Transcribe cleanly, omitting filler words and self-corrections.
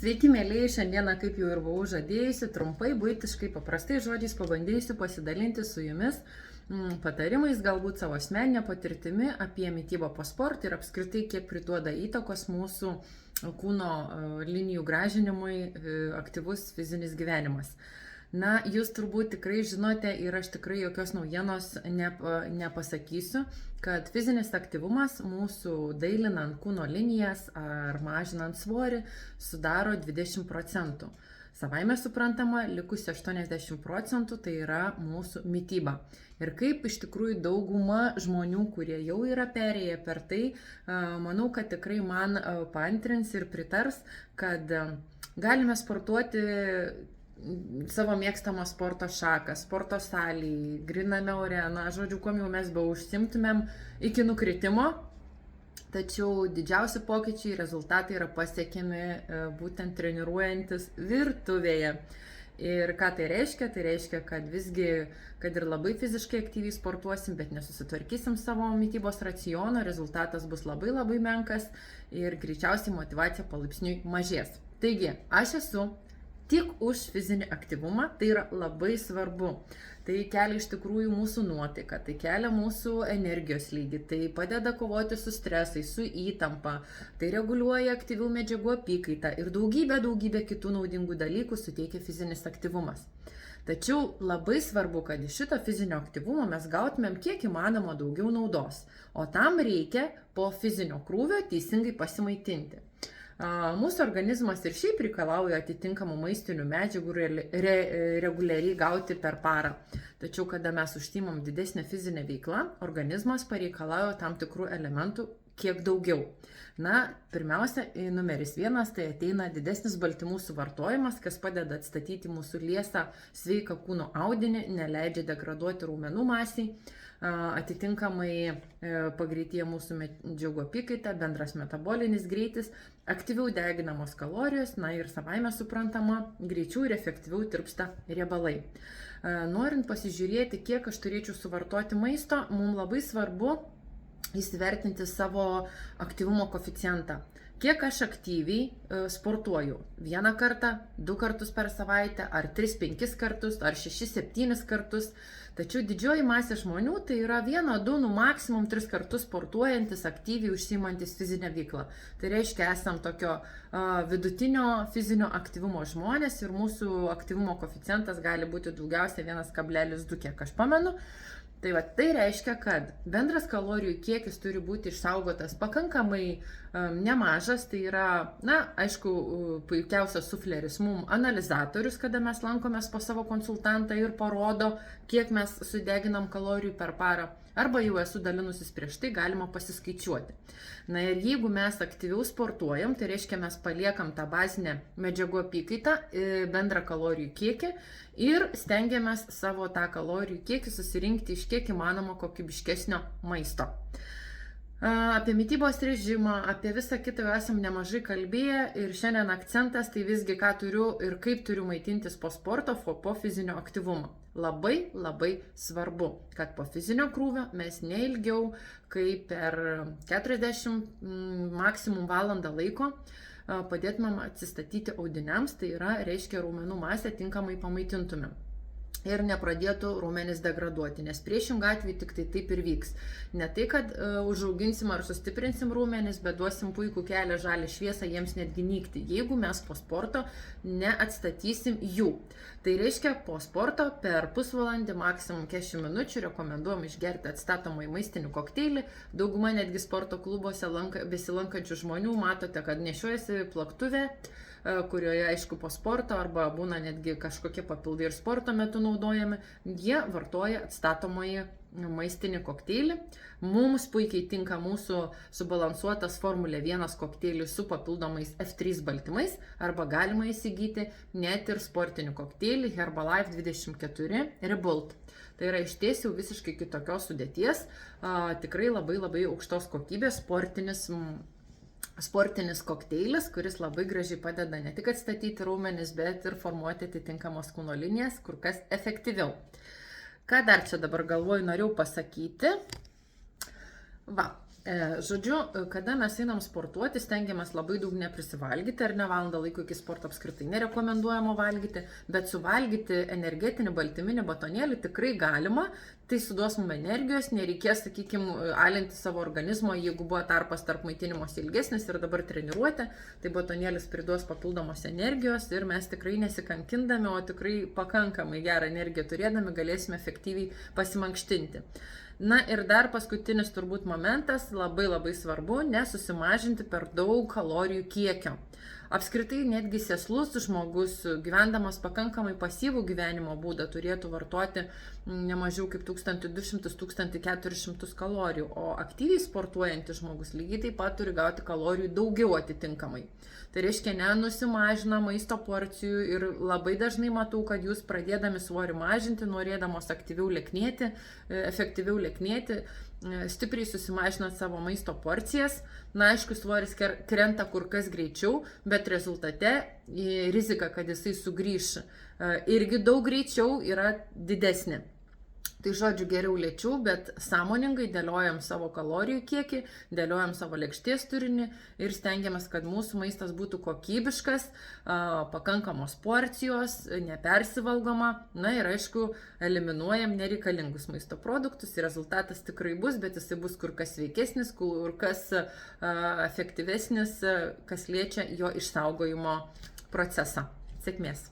Sveiki, mėlyje, šiandieną, kaip jau ir buvau žadėjusi, trumpai, buitiškai, paprastai žodžiais pabandysiu pasidalinti su jumis patarimais, galbūt savo asmeninę patirtimi apie mitybą po sporto ir apskritai, kiek priduoda įtakos mūsų kūno linijų gražinimui aktyvus fizinis gyvenimas. Na, jūs turbūt tikrai žinote ir aš tikrai jokios naujienos nepasakysiu, kad fizinis aktyvumas mūsų dailinant kūno linijas ar mažinant svorį sudaro 20%. Savaime suprantama, likusi 80% tai yra mūsų mityba. Ir kaip iš tikrųjų dauguma žmonių, kurie jau yra perėję per tai, manau, kad tikrai man paantrins ir pritars, kad galime sportuoti savo mėgstamą sporto šaką, sporto salį, griname ore, na, žodžiu, kuom jau mes be užsimtumėm iki nukritimo, tačiau didžiausi pokyčiai, rezultatai yra pasiekiami būtent treniruojantis virtuvėje. Ir ką tai reiškia? Tai reiškia, kad visgi, kad ir labai fiziškai aktyviai sportuosim, bet nesusitvarkysim savo mitybos raciono, rezultatas bus labai labai menkas ir greičiausiai motyvacija palaipsniui mažės. Taigi, aš esu tik už fizinį aktyvumą, tai yra labai svarbu. Tai kelia iš tikrųjų mūsų nuotaiką, tai kelia mūsų energijos lygį, tai padeda kovoti su stresais, su įtampa, tai reguliuoja aktyvių medžiagų apykaitą ir daugybę kitų naudingų dalykų suteikia fizinis aktyvumas. Tačiau labai svarbu, kad iš šito fizinio aktyvumo mes gautumėm kiek įmanoma daugiau naudos, o tam reikia po fizinio krūvio teisingai pasimaitinti. Mūsų organizmas ir šiaip reikalauja atitinkamų maistinių medžiagų reguliariai gauti per parą. Tačiau, kada mes užsiimam didesnę fizinę veiklą, organizmas pareikalauja tam tikrų elementų kiek daugiau. Na, pirmiausia, numeris 1, tai ateina didesnis baltymų suvartojimas, kas padeda atstatyti mūsų liesą sveiką kūno audinį, neleidžia degraduoti raumenų masiai. Atitinkamai pagreitėja mūsų medžiagų apykaita, bendras metabolinis greitis, aktyviau deginamos kalorijos, na ir savaime suprantama, greičiau ir efektyviau tirpsta riebalai. Norint pasižiūrėti, kiek aš turėčiau suvartoti maisto, mums labai svarbu įsivertinti savo aktyvumo koeficientą. Kiek aš aktyviai sportuoju? 1 kartą, 2 kartus per savaitę, ar 3-5 kartus, ar 6-7 kartus. Tačiau didžioji masė žmonių tai yra 1-2, maksimum 3 kartus sportuojantis, aktyviai užsiimantis fizinę veiklą. Tai reiškia, esam tokio vidutinio fizinio aktyvumo žmonės ir mūsų aktyvumo koeficientas gali būti daugiausia 1,2, kiek aš pamenu. Tai reiškia, kad bendras kalorijų kiekis turi būti išsaugotas pakankamai nemažas, tai yra, na, aišku, puikiausias sufleris mums analizatorius, kada mes lankomės pas savo konsultantą ir parodo, kiek mes sudeginam kalorijų per parą. Arba jau esu dalinusis prieš tai, galima pasiskaičiuoti. Na ir jeigu mes aktyviau sportuojam, tai reiškia mes paliekam tą bazinę medžiagų apykaitą, bendrą kalorijų kiekį ir stengiamės savo tą kalorijų kiekį susirinkti iš kiek įmanoma kokybiškesnio maisto. Apie mitybos režimą, apie visą kitą jau esam nemažai kalbėję ir šiandien akcentas tai visgi ką turiu ir kaip turiu maitintis po sporto, po fizinio aktyvumo. Labai svarbu, kad po fizinio krūvio mes neilgiau kaip per 40 maksimum valandą laiko padėtumėm atsistatyti audiniams, tai yra reiškia raumenų masę tinkamai pamaitintumėm. Ir nepradėtų raumenis degraduoti, nes priešingų atveju tik tai taip ir vyks. Ne tai, kad užauginsim ar sustiprinsim raumenis, bet duosim puikų kelią, žalią šviesą jiems netgi nykti, jeigu mes po sporto neatstatysim jų. Tai reiškia, po sporto per pusvalandį, maksimum 40 minučių rekomenduojam išgerti atstatomąjį maistinį kokteilį. Dauguma netgi sporto klubuose besilankančių žmonių matote, kad nešiojasi plaktuvę, kurioje, aišku, po sporto arba būna netgi kažkokie papildai ir sporto metu naudojami, jie vartoja atstatomąjį maistinį kokteilį. Mums puikiai tinka mūsų subalansuotas Formulė 1 kokteilis su papildomais F3 baltymais, arba galima įsigyti net ir sportinį kokteilį Herbalife 24 Rebuild. Tai yra išties jau visiškai kitokios sudėties, tikrai labai aukštos kokybės sportinis kokteilis, kuris labai gražiai padeda ne tik atstatyti raumenis, bet ir formuoti atitinkamos kūno linijas kur kas efektyviau. Ką dar čia dabar galvoju norėjau pasakyti? Žodžiu, kada mes einam sportuoti, stengiamės labai daug neprisivalgyti, ar ne valandą laiko iki sporto apskritai nerekomenduojama valgyti, bet suvalgyti energetinį baltyminį batonėlį tikrai galima, tai suduos mums energijos, nereikės, sakykime, alinti savo organizmo, jeigu buvo tarpas tarp maitinimosi ilgesnis ir dabar treniruotė, tai batonėlis priduos papildomos energijos ir mes tikrai nesikankindami, o tikrai pakankamai gerą energiją turėdami galėsime efektyviai pasimankštinti. Na ir dar paskutinis turbūt momentas, labai labai svarbu, nesusimažinti per daug kalorijų kiekio. Apskritai netgi sėslus žmogus, gyvendamas pakankamai pasyvų gyvenimo būdą, turėtų vartoti nemažiau kaip 1200-1400 kalorijų, o aktyviai sportuojantis žmogus lygiai taip pat turi gauti kalorijų daugiau atitinkamai. Tai reiškia, nenusimažina maisto porcijų ir labai dažnai matau, kad jūs pradėdami svorį mažinti, norėdamos aktyviau lieknėti, efektyviau lieknėti, stipriai susimažinat savo maisto porcijas. Na, aišku, svoris krenta kur kas greičiau, bet rezultate rizika, kad jisai sugrįš irgi daug greičiau yra didesnė. Tai žodžiu, geriau lėčiau, bet sąmoningai dėliojam savo kalorijų kiekį, dėliojam savo lėkštės turinį ir stengiamės, kad mūsų maistas būtų kokybiškas, pakankamos porcijos, nepersivalgoma. Na ir aišku, eliminuojam nereikalingus maisto produktus ir rezultatas tikrai bus, bet jisai bus kur kas sveikesnis, kur kas efektyvesnis, kas liečia jo išsaugojimo procesą. Sėkmės!